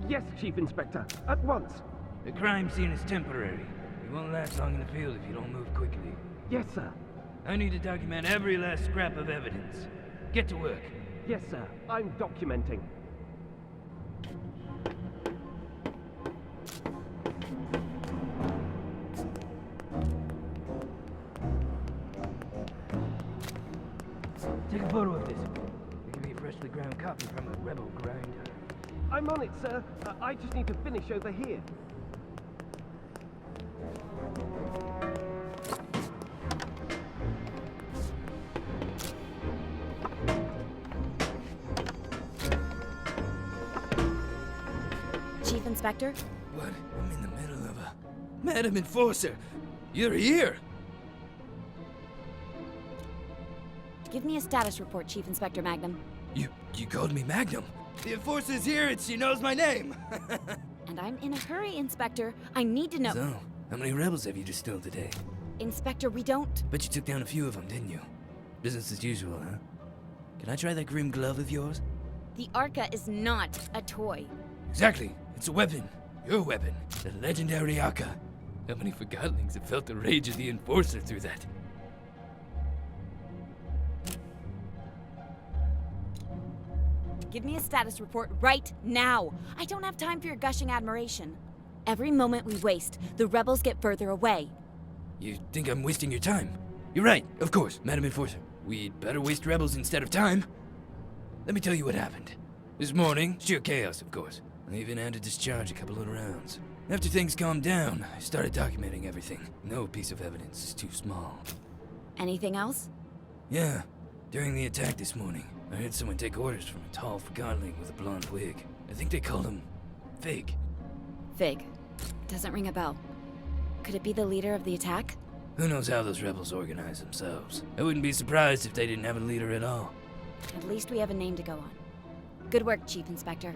Yes, Chief Inspector. At once. The crime scene is temporary. You won't last long in the field if you don't move quickly. Yes, sir. I need to document every last scrap of evidence. Get to work. Yes, sir. I'm documenting. Take a photo of this. It can be a freshly ground copy from the rebel grinder. I'm on it, sir. I just need to finish over here. Chief Inspector? What? I'm in the middle of a... Madam Enforcer! You're here! Give me a status report, Chief Inspector Magnum. You called me Magnum? The Enforcer's here and she knows my name! And I'm in a hurry, Inspector. I need to know... So, how many rebels have you distilled today? Inspector, we don't... Bet you took down a few of them, didn't you? Business as usual, huh? Can I try that grim glove of yours? The Arca is not a toy. Exactly. It's a weapon. Your weapon. The legendary Arca. How many Forgottenlings have felt the rage of the Enforcer through that? Give me a status report right now. I don't have time for your gushing admiration. Every moment we waste, the rebels get further away. You think I'm wasting your time? You're right, of course, Madam Enforcer. We'd better waste rebels instead of time. Let me tell you what happened. This morning, sheer chaos, of course. I even had to discharge a couple of rounds. After things calmed down, I started documenting everything. No piece of evidence is too small. Anything else? Yeah. During the attack this morning, I heard someone take orders from a tall Forgottling with a blonde wig. I think they called him Fig. Fig. Doesn't ring a bell. Could it be the leader of the attack? Who knows how those rebels organize themselves? I wouldn't be surprised if they didn't have a leader at all. At least we have a name to go on. Good work, Chief Inspector.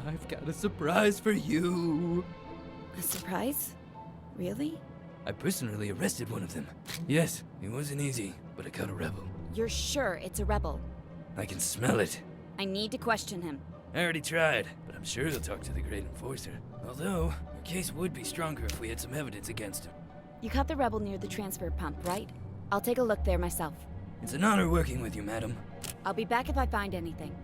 I've got a surprise for you. A surprise? Really? I personally arrested one of them. Yes, it wasn't easy, but I caught a rebel. You're sure it's a rebel? I can smell it. I need to question him. I already tried, but I'm sure he'll talk to the Great Enforcer. Although, our case would be stronger if we had some evidence against him. You caught the rebel near the transfer pump, right? I'll take a look there myself. It's an honor working with you, madam. I'll be back if I find anything.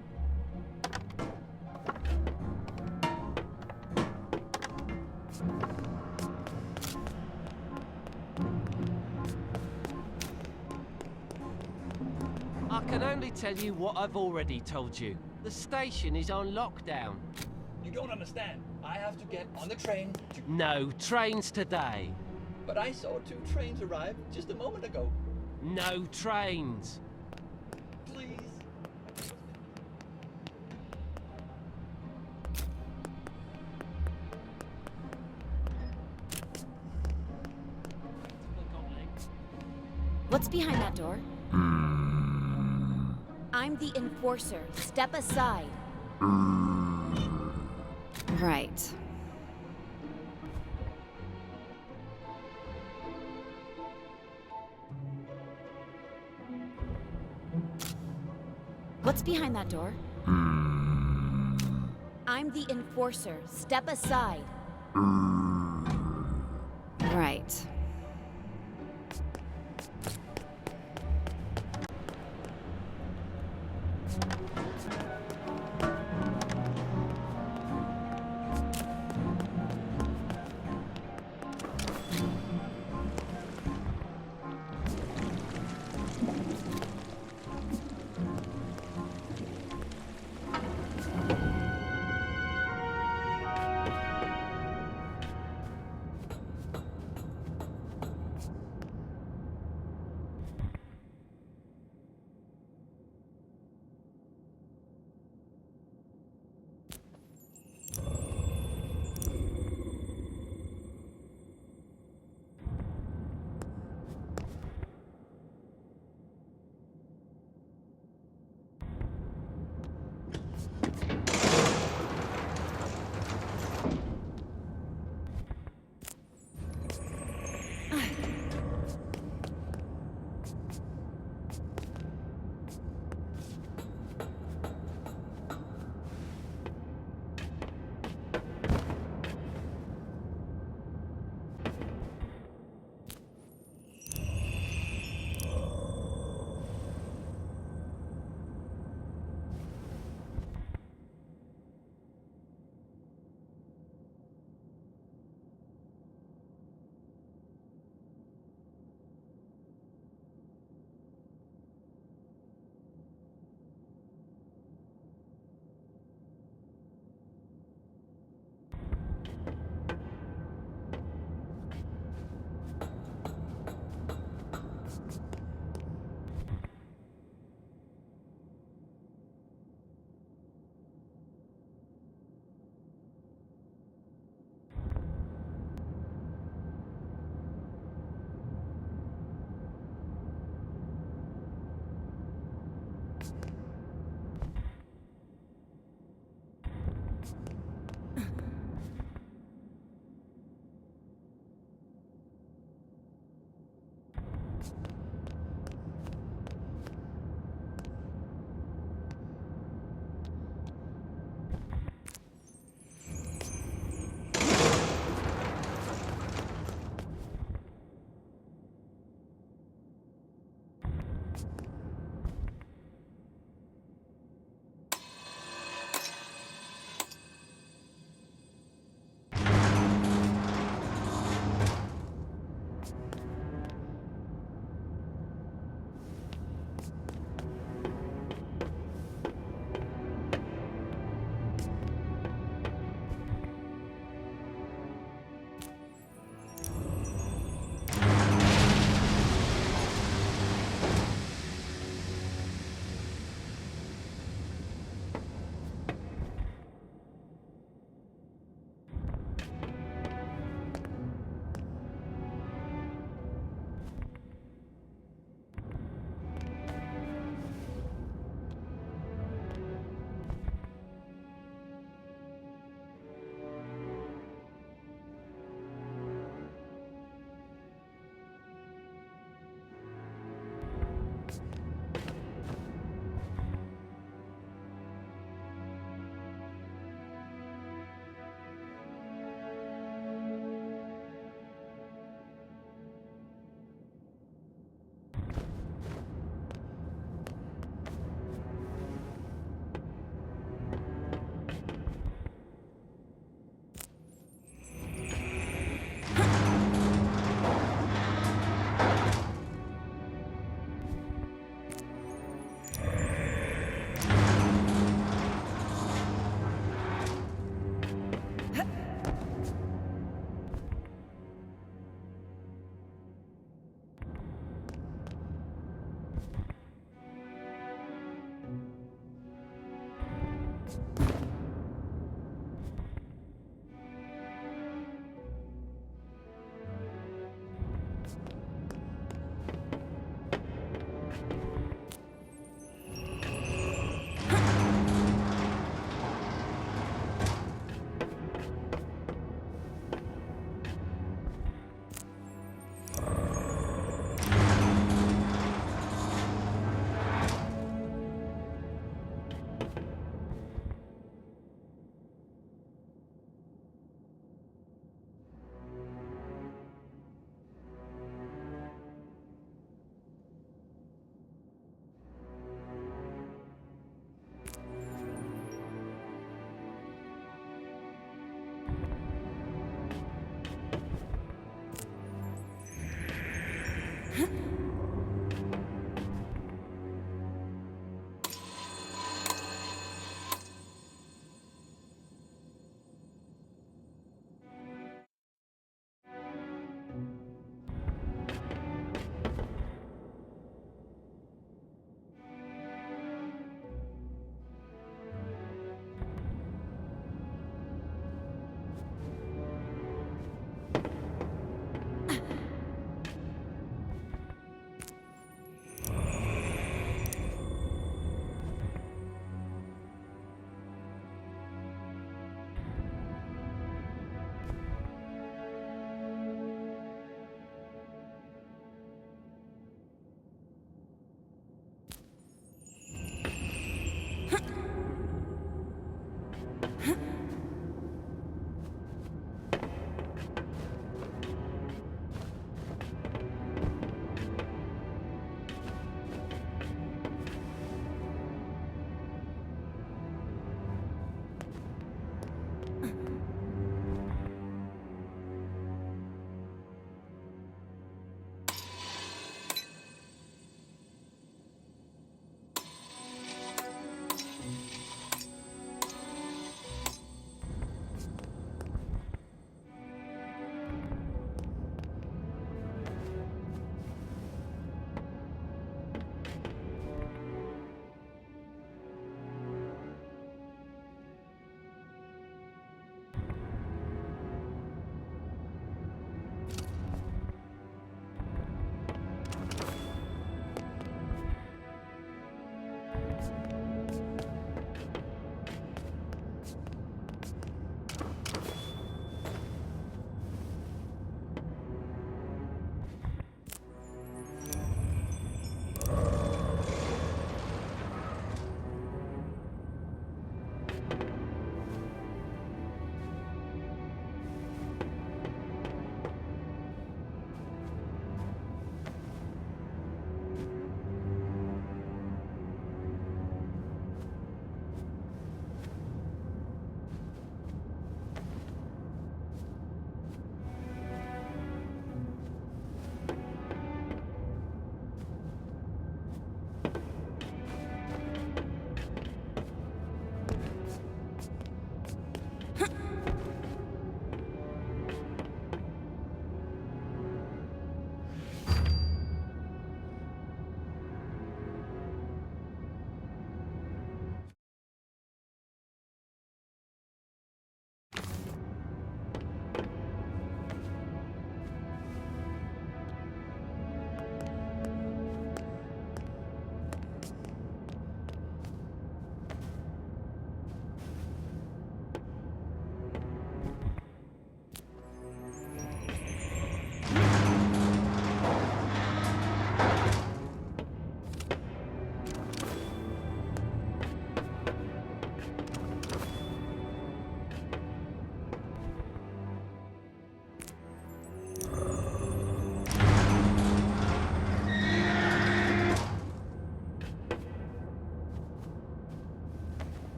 I can only tell you what I've already told you. The station is on lockdown. You don't understand. I have to get on the train to... No trains today. But I saw 2 trains arrive just a moment ago. No trains. Please. What's behind that door? I'm the Enforcer. Step aside. Right. What's behind that door? I'm the Enforcer. Step aside. Right.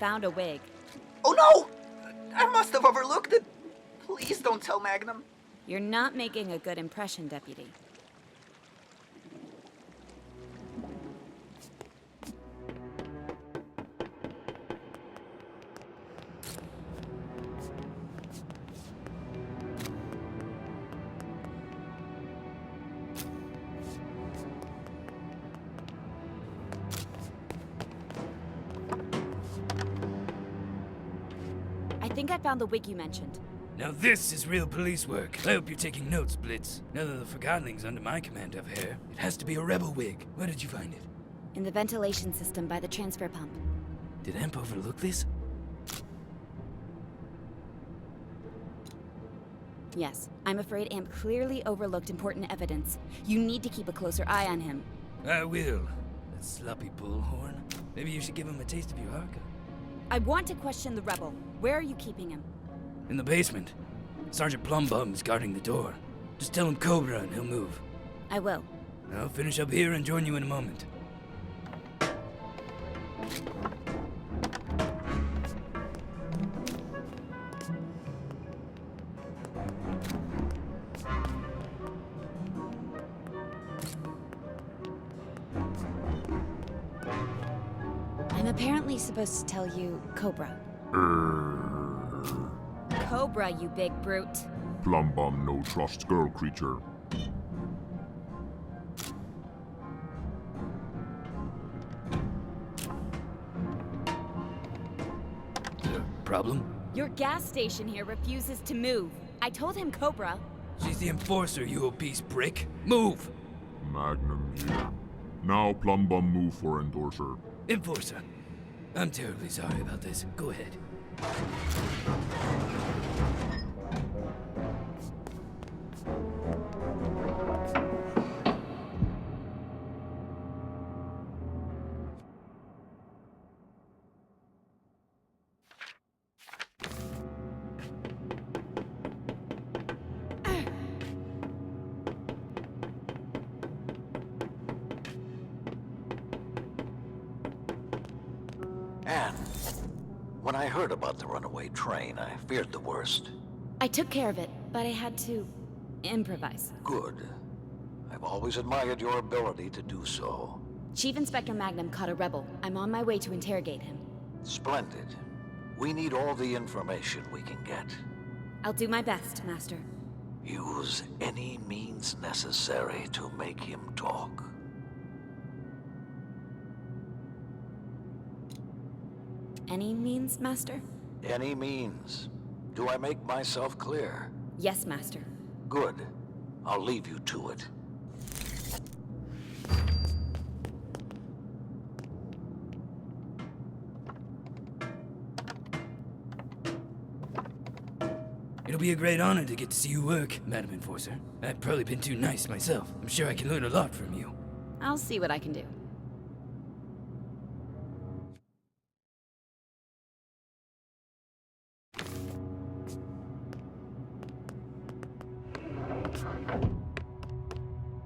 found a wig. Oh no! I must have overlooked it. Please don't tell Magnum. You're not making a good impression, Deputy. I think I found the wig you mentioned. Now this is real police work. I hope you're taking notes, Blitz. Now that the Forgottenlings under my command have hair, it has to be a rebel wig. Where did you find it? In the ventilation system by the transfer pump. Did Amp overlook this? Yes, I'm afraid Amp clearly overlooked important evidence. You need to keep a closer eye on him. I will. That sloppy bullhorn. Maybe you should give him a taste of your Harka. I want to question the rebel. Where are you keeping him? In the basement. Sergeant Plumbum is guarding the door. Just tell him Cobra and he'll move. I will. I'll finish up here and join you in a moment. I'm apparently supposed to tell you Cobra. Cobra, you big brute. Plumbum no trust girl creature. Problem? Your gas station here refuses to move. I told him Cobra. She's the enforcer, you obese brick. Move! Magnum here. Now Plumbum move for endorser. Enforcer. I'm terribly sorry about this. Go ahead. Anne, when I heard about the runaway train, I feared the worst. I took care of it, but I had to improvise. Good. I've always admired your ability to do so. Chief Inspector Magnum caught a rebel. I'm on my way to interrogate him. Splendid. We need all the information we can get. I'll do my best, Master. Use any means necessary to make him talk. Any means, Master? Any means. Do I make myself clear? Yes, Master. Good. I'll leave you to it. It'll be a great honor to get to see you work, Madam Enforcer. I've probably been too nice myself. I'm sure I can learn a lot from you. I'll see what I can do.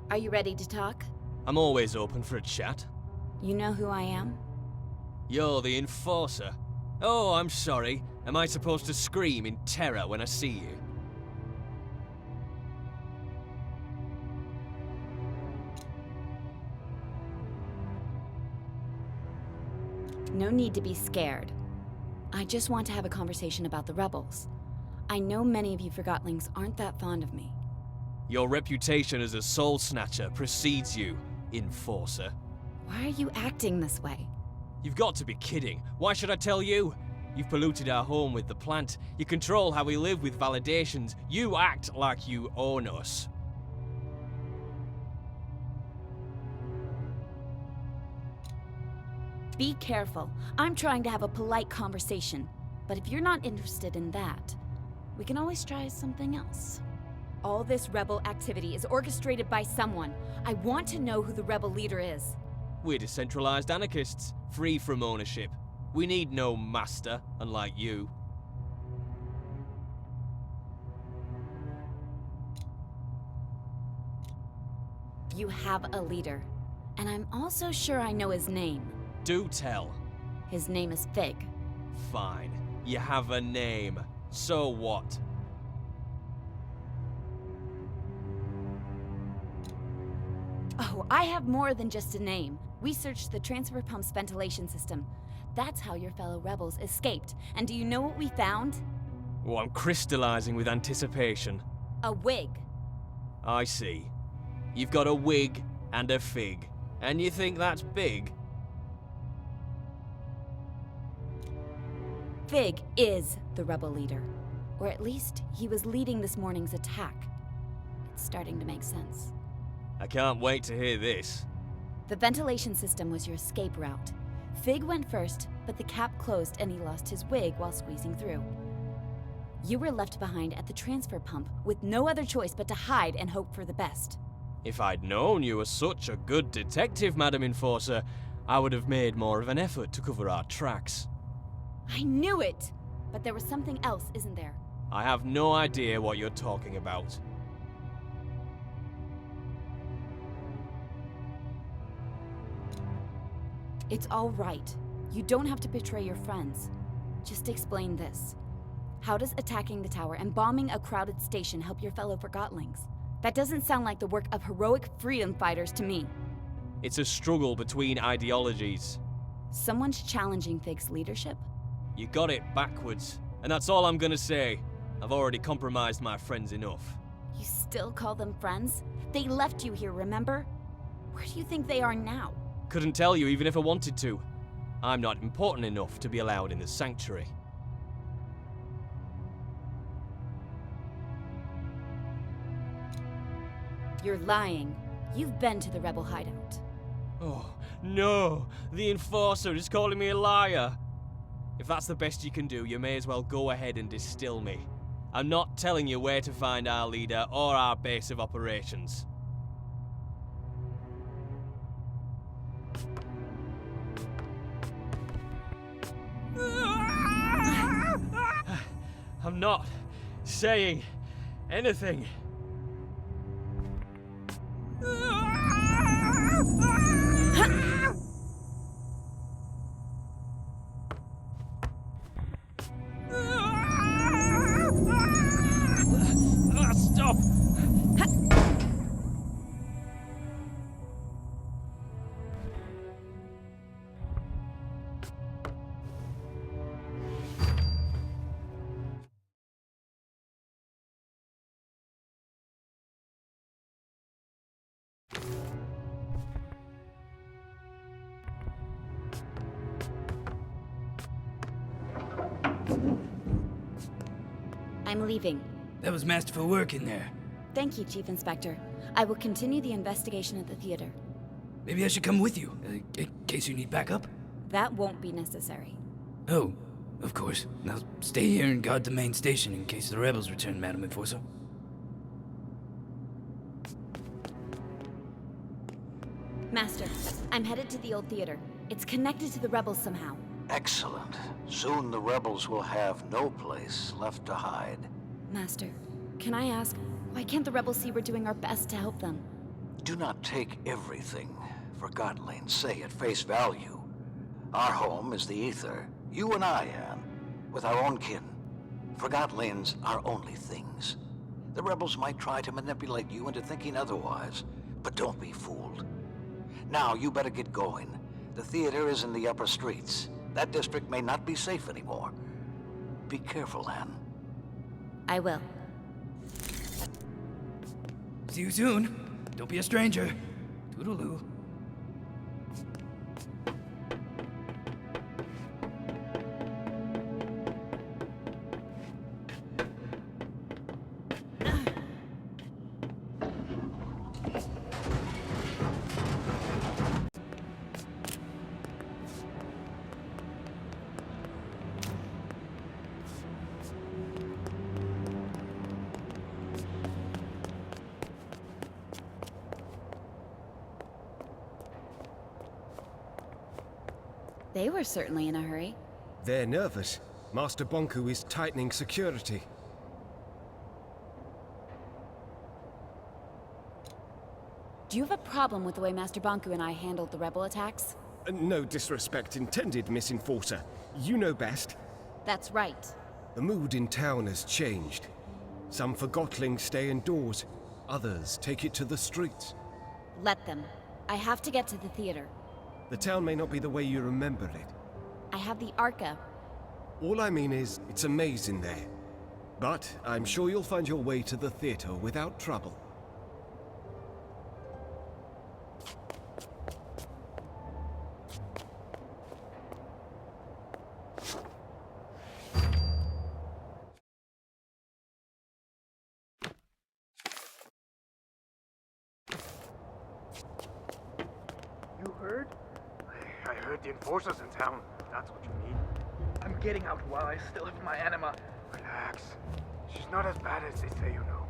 Are you ready to talk? I'm always open for a chat. You know who I am? You're the Enforcer. Oh, I'm sorry. Am I supposed to scream in terror when I see you? No need to be scared. I just want to have a conversation about the rebels. I know many of you Forgottlings aren't that fond of me. Your reputation as a soul snatcher precedes you, Enforcer. Why are you acting this way? You've got to be kidding. Why should I tell you? You've polluted our home with the plant. You control how we live with validations. You act like you own us. Be careful. I'm trying to have a polite conversation. But if you're not interested in that, we can always try something else. All this rebel activity is orchestrated by someone. I want to know who the rebel leader is. We're decentralized anarchists, free from ownership. We need no master, unlike you. You have a leader. And I'm also sure I know his name. Do tell. His name is Fig. fine. You have a name. So what? Oh, I have more than just a name. We searched the transfer pump's ventilation system. That's how your fellow rebels escaped. And do you know what we found? Oh, I'm crystallizing with anticipation. A wig. I see. You've got a wig and a fig. And you think that's big? Fig is the rebel leader. Or at least, he was leading this morning's attack. It's starting to make sense. I can't wait to hear this. The ventilation system was your escape route. Fig went first, but the cap closed and he lost his wig while squeezing through. You were left behind at the transfer pump with no other choice but to hide and hope for the best. If I'd known you were such a good detective, Madam Enforcer, I would have made more of an effort to cover our tracks. I knew it! But there was something else, isn't there? I have no idea what you're talking about. It's all right. You don't have to betray your friends. Just explain this. How does attacking the tower and bombing a crowded station help your fellow Forgottlings? That doesn't sound like the work of heroic freedom fighters to me. It's a struggle between ideologies. Someone's challenging Fig's leadership? You got it backwards, and that's all I'm gonna say. I've already compromised my friends enough. You still call them friends? They left you here, remember? Where do you think they are now? Couldn't tell you even if I wanted to. I'm not important enough to be allowed in the sanctuary. You're lying. You've been to the rebel hideout. Oh, no! The Enforcer is calling me a liar! If that's the best you can do, you may as well go ahead and distill me. I'm not telling you where to find our leader or our base of operations. I'm not saying anything. Stop! I'm leaving. That was masterful work in there. Thank you, Chief Inspector. I will continue the investigation at the theater. Maybe I should come with you, in case you need backup. That won't be necessary. Oh, of course. Now stay here and guard the main station in case the rebels return, Madam Enforcer. Master, I'm headed to the old theater. It's connected to the rebels somehow. Excellent. Soon the rebels will have no place left to hide. Master, can I ask, why can't the rebels see we're doing our best to help them? Do not take everything Forgottlings say at face value. Our home is the ether. You and I, Anne, with our own kin. Forgottlings are only things. The rebels might try to manipulate you into thinking otherwise, but don't be fooled. Now, you better get going. The theater is in the upper streets. That district may not be safe anymore. Be careful, Anne. I will. See you soon. Don't be a stranger. Toodaloo. They were certainly in a hurry. They're nervous. Master Bonku is tightening security. Do you have a problem with the way Master Bonku and I handled the rebel attacks? No disrespect intended, Miss Enforcer. You know best. That's right. The mood in town has changed. Some Forgottlings stay indoors, others take it to the streets. Let them. I have to get to the theater. The town may not be the way you remember it. I have the Arca. All I mean is, it's a maze in there. But I'm sure you'll find your way to the theater without trouble. You heard? I heard the enforcers in town. That's what you mean. I'm getting out while I still have my anima. Relax. She's not as bad as they say, you know.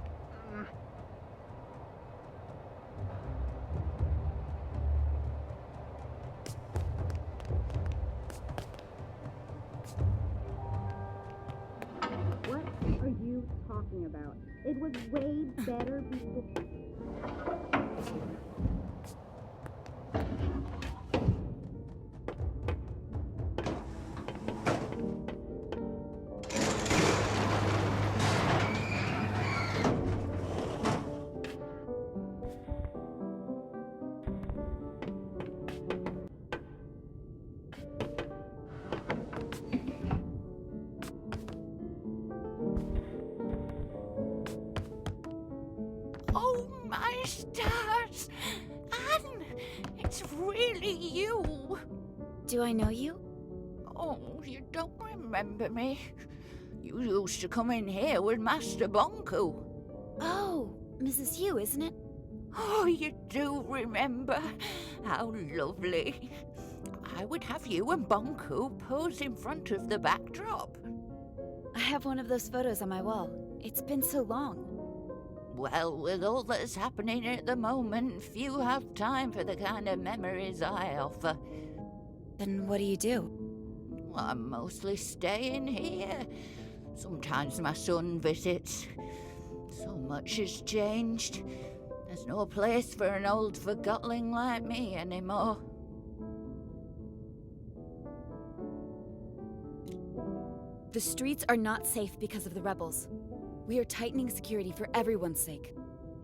What are you talking about? It was way better before. Oh, my stars! Anne! It's really you! Do I know you? Oh, you don't remember me? You used to come in here with Master Bonku. Oh, Mrs. Yu, isn't it? Oh, you do remember? How lovely. I would have you and Bonku pose in front of the backdrop. I have one of those photos on my wall. It's been so long. Well, with all that's happening at the moment, few have time for the kind of memories I offer. Then what do you do? I'm mostly staying here. Sometimes my son visits. So much has changed. There's no place for an old Forgottling like me anymore. The streets are not safe because of the rebels. We are tightening security for everyone's sake.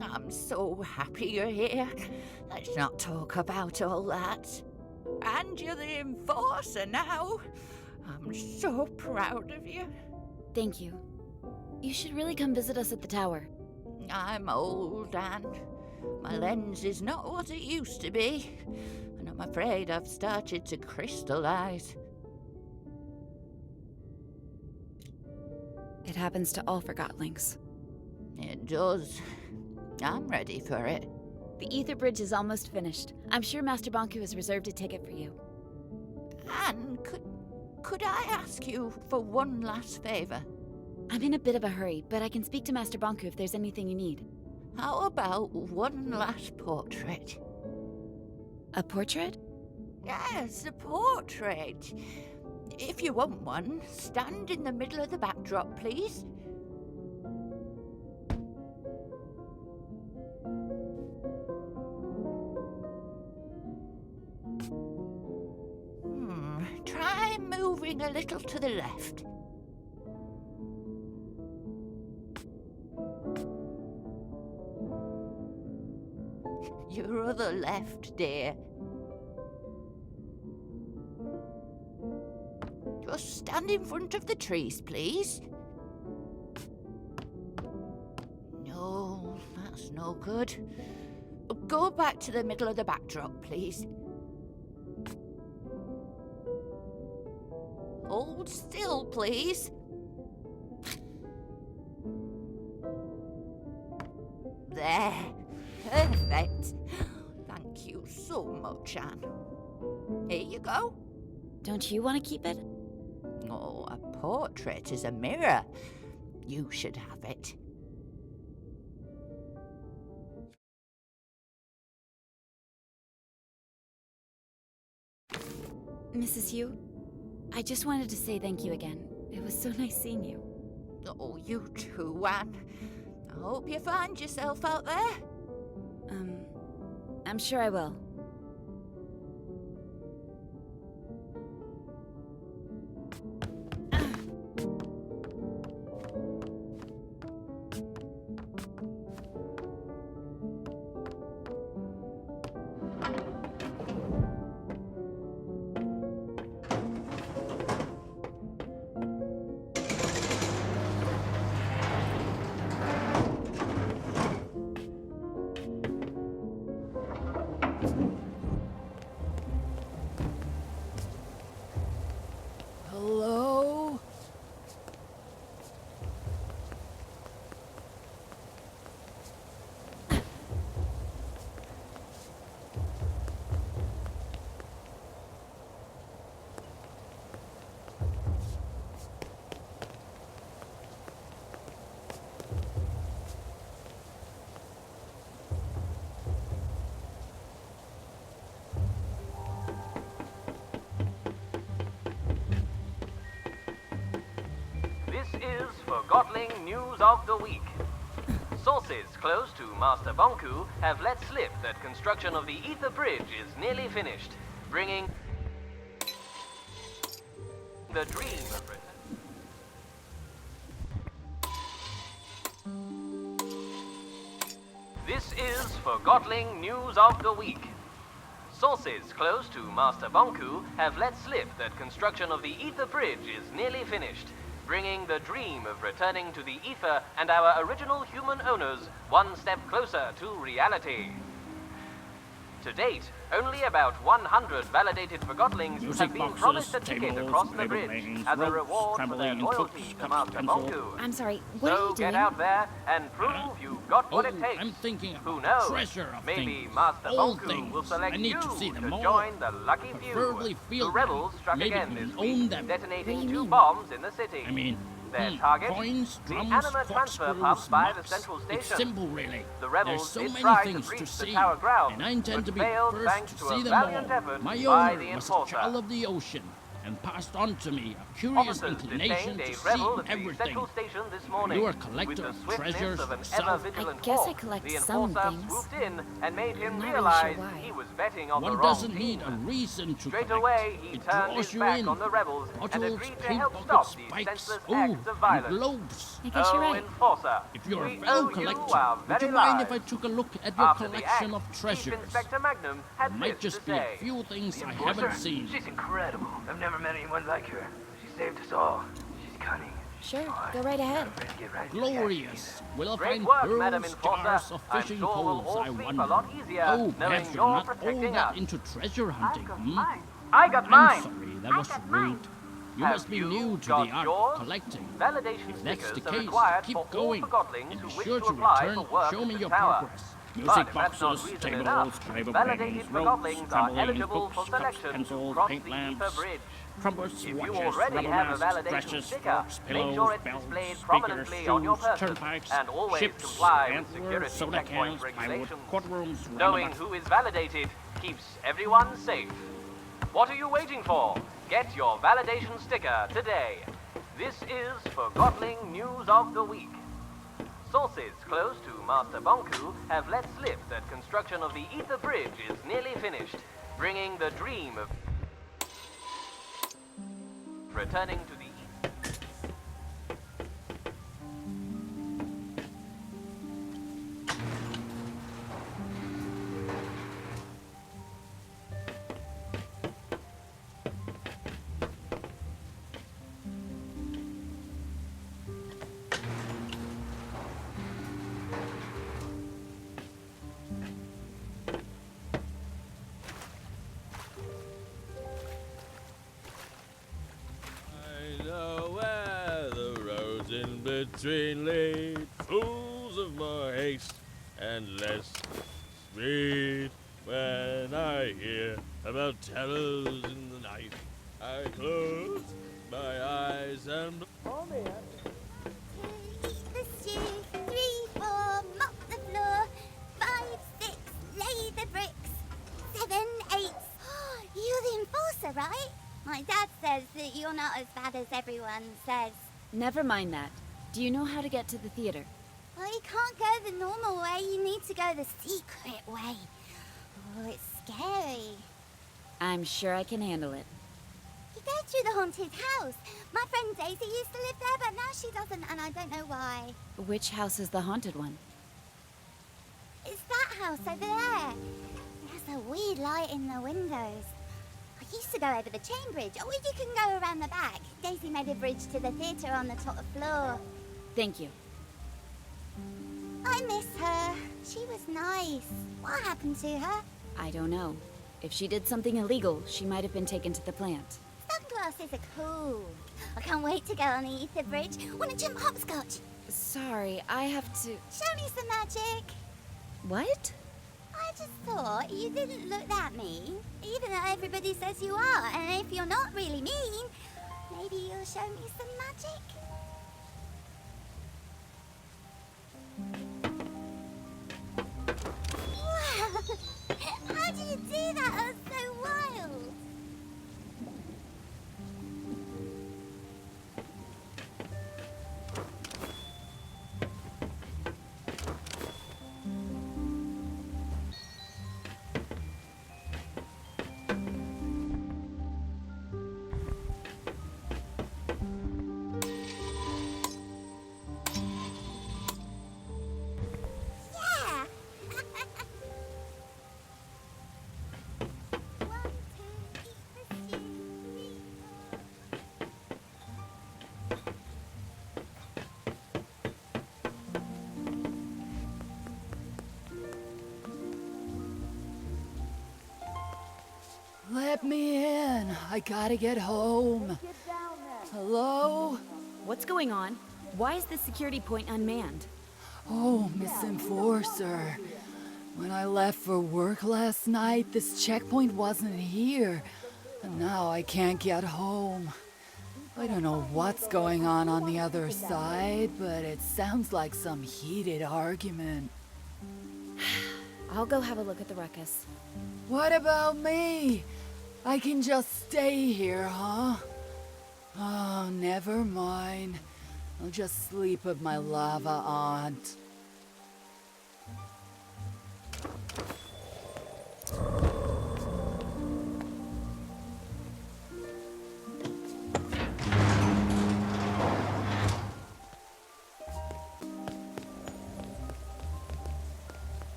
I'm so happy you're here. Let's not talk about all that. And you're the enforcer now. I'm so proud of you. Thank you. You should really come visit us at the tower. I'm old, Anne. My lens is not what it used to be, and I'm afraid I've started to crystallize. It happens to all Forgottlings. It does. I'm ready for it. The Ether Bridge is almost finished. I'm sure Master Bonku has reserved a ticket for you. Anne, could I ask you for one last favor? I'm in a bit of a hurry, but I can speak to Master Bonku if there's anything you need. How about one last portrait? A portrait? Yes, a portrait. If you want one, stand in the middle of the backdrop, please. Try moving a little to the left. Your other left, dear. Just stand in front of the trees, please. No, that's no good. Go back to the middle of the backdrop, please. Hold still, please. There. Perfect. Thank you so much, Anne. Here you go. Don't you want to keep it? Oh, a portrait is a mirror. You should have it. Mrs. Yu, I just wanted to say thank you again. It was so nice seeing you. Oh, you too, Anne. I hope you find yourself out there. I'm sure I will. FORGOTTEN News of the Week. Sources close to Master Bonku have let slip that construction of the Ether Bridge is nearly finished, bringing the dream of This is FORGOTTEN News of the Week. Sources close to Master Bonku have let slip that construction of the Ether Bridge is nearly finished, bringing the dream of returning to the Ether and our original human owners one step closer to reality. To date, only about 100 validated Forgottlings have been promised a ticket across the bridge as a reward for their loyalty to Master Bonku. I'm sorry, what are So you doing? get out there and prove you've got what it takes. I'm thinking Who about knows? treasure of Maybe things, Master old Bonku things. will select I need you to see them all. join the lucky Preferably few. feel The rebels them. struck Maybe again even this own week, them. detonating 2 bombs in the city. I mean, Their target, coins, the drums, anima transfer pump corkscrews, by the mops. central station. It's simple, really. The rebels There's so did many try things to breach to the see, tower ground, and I intend but to be failed first thanks to to see a them valiant all. effort My by owner the was a enforcer. child of the ocean, and passed on to me a curious Officers inclination detained to a see rebel at the everything. central station this morning. You are a With collector the of swiftness treasures of an yourself? ever-vigilant I guess I hawk, collect the some enforcer things. swooped in and made him I'm not really realize sure why. he was betting on the One wrong doesn't team. need a reason to Straight collect. away, he It turned draws his you back in. on the rebels and Bottles, agreed to paint help buckets, stop these spikes, senseless ooh, acts of violence. and globes. I guess you're right. Enforcer, If you're we a fellow owe you collector, our would you very mind if I lives. took a look at your After the collection act, of treasures? Chief Inspector Magnum had There might this just to be a say. few things The I enforcer? haven't seen. She's incredible. I've never met anyone like her. She saved us all. She's cunning. Sure, go right ahead. Get right to Glorious. Will I Great find work, pearls, Madam Enforcer. jars of I'm fishing sure we'll poles, all I sleep wonder. a lot easier Oh, knowing perhaps you're you're not all protecting that us. into treasure hunting, hmm? I got I'm mine. sorry, that was rude. You Have must be you new to got the art yours? of collecting. Validation If that's the stickers are case, required keep for going. all Forgottlings And who be wish sure to to apply return, for work show at me the your tower. progress. But Music if that's not boxes, reason tables, enough, table validated frames, ropes, Forgottlings are trampolines, eligible books, for cups, selection to pencils, cross paint the lamps, Ether Bridge. trumpets, If you watches, already rubber have a masks, validation dresses, sticker, forks, make pillows, sure it's bells, displayed speakers, prominently on your shoes, person, turnpikes, and always ships, comply with antwers, security soda checkpoint cans, plywood, regulations. courtrooms, Knowing roundabouts. who is validated keeps everyone safe. What are you waiting for? Get your validation sticker today. This is FORGOTTEN News of the Week. Sources close to Master Bonku have let slip that construction of the Ether Bridge is nearly finished, bringing the dream of returning to the I know where the roads in between lead, fools of more haste and less speed. When I hear about terrors in the night, I close my eyes and The stew, 3, 4, mop the floor, 5, 6, lay the bricks, 7, 8. You're the enforcer, right? My dad says that you're not as bad as everyone says. Never mind that. Do you know how to get to the theater? Well, you can't go the normal way. You need to go the secret way. Oh, it's scary. I'm sure I can handle it. You go through the haunted house. My friend Daisy used to live there, but now she doesn't, and I don't know why. Which house is the haunted one? It's that house over there. It has a weird light in the windows. I used to go over the chain bridge, or you can go around the back. Daisy made a bridge to the theatre on the top floor. Thank you. I miss her. She was nice. What happened to her? I don't know. If she did something illegal, she might have been taken to the plant. Sunglasses are cool. I can't wait to go on the Ether Bridge. Want to jump hopscotch? Sorry, I have to... Show me some magic. What? I just thought you didn't look that mean, even though everybody says you are. And if you're not really mean, maybe you'll show me some magic. Wow! How do you do that? That's so wild. Let me in. I gotta get home. Hello? What's going on? Why is this security point unmanned? Oh, Miss Enforcer. When I left for work last night, this checkpoint wasn't here. And now I can't get home. I don't know what's going on the other side, but it sounds like some heated argument. I'll go have a look at the ruckus. What about me? I can just stay here, huh? Oh, never mind. I'll just sleep with my lava aunt.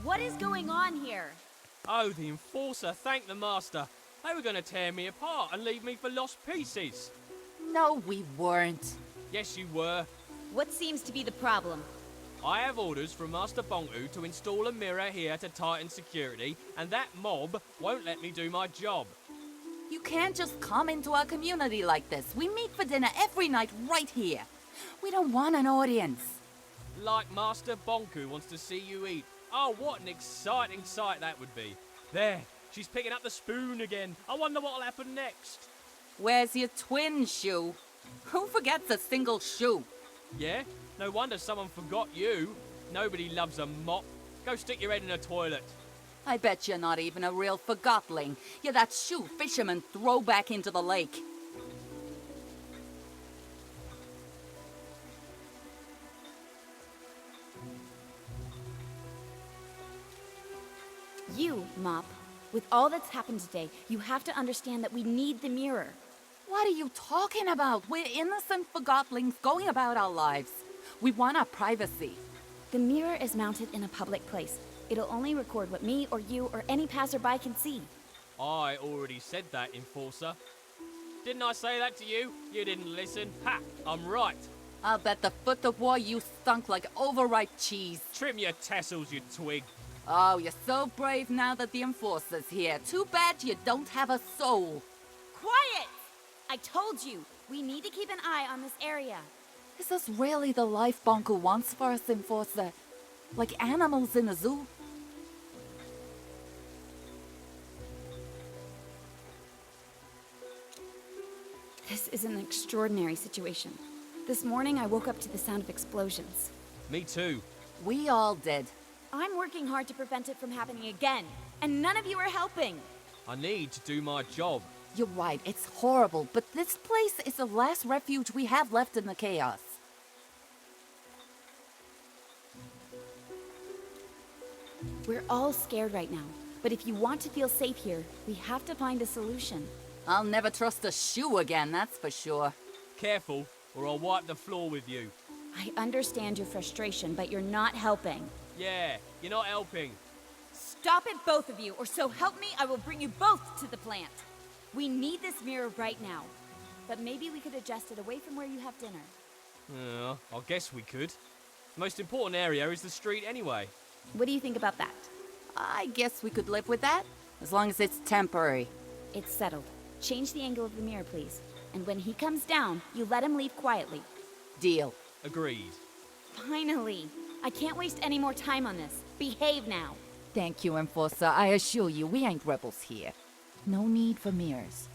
What is going on here? Oh, the Enforcer, thank the Master. They were going to tear me apart and leave me for lost pieces. No, we weren't. Yes, you were. What seems to be the problem? I have orders from Master Bonku to install a mirror here to tighten security, and that mob won't let me do my job. You can't just come into our community like this. We meet for dinner every night right here. We don't want an audience. Like Master Bonku wants to see you eat. Oh, what an exciting sight that would be. There, she's picking up the spoon again. I wonder what'll happen next. Where's your twin shoe? Who forgets a single shoe? Yeah? No wonder someone forgot you. Nobody loves a mop. Go stick your head in a toilet. I bet you're not even a real forgotling. You're that shoe fisherman throw back into the lake. You, Mop, with all that's happened today, you have to understand that we need the mirror. What are you talking about? We're innocent forgotlings going about our lives. We want our privacy. The mirror is mounted in a public place. It'll only record what me or you or any passerby can see. I already said that, Enforcer. Didn't I say that to you? You didn't listen. Ha! I'm right. I'll bet the foot of war you stunk like overripe cheese. Trim your tassels, you twig. Oh, you're so brave now that the Enforcer's here. Too bad you don't have a soul. Quiet! I told you, we need to keep an eye on this area. Is this really the life Bonku wants for us, Enforcer? Like animals in a zoo? This is an extraordinary situation. This morning I woke up to the sound of explosions. Me too. We all did. I'm working hard to prevent it from happening again, and none of you are helping. I need to do my job. You're right, it's horrible, but this place is the last refuge we have left in the chaos. We're all scared right now, but if you want to feel safe here, we have to find a solution. I'll never trust a shoe again, that's for sure. Careful, or I'll wipe the floor with you. I understand your frustration, but you're not helping. Yeah, you're not helping. Stop it, both of you, or so help me, I will bring you both to the plant. We need this mirror right now, but maybe we could adjust it away from where you have dinner. I guess we could. The most important area is the street anyway. What do you think about that? I guess we could live with that, as long as it's temporary. It's settled. Change the angle of the mirror, please. And when he comes down, you let him leave quietly. Deal. Agreed. Finally. I can't waste any more time on this. Behave now. Thank you, Enforcer. I assure you, we ain't rebels here. No need for mirrors.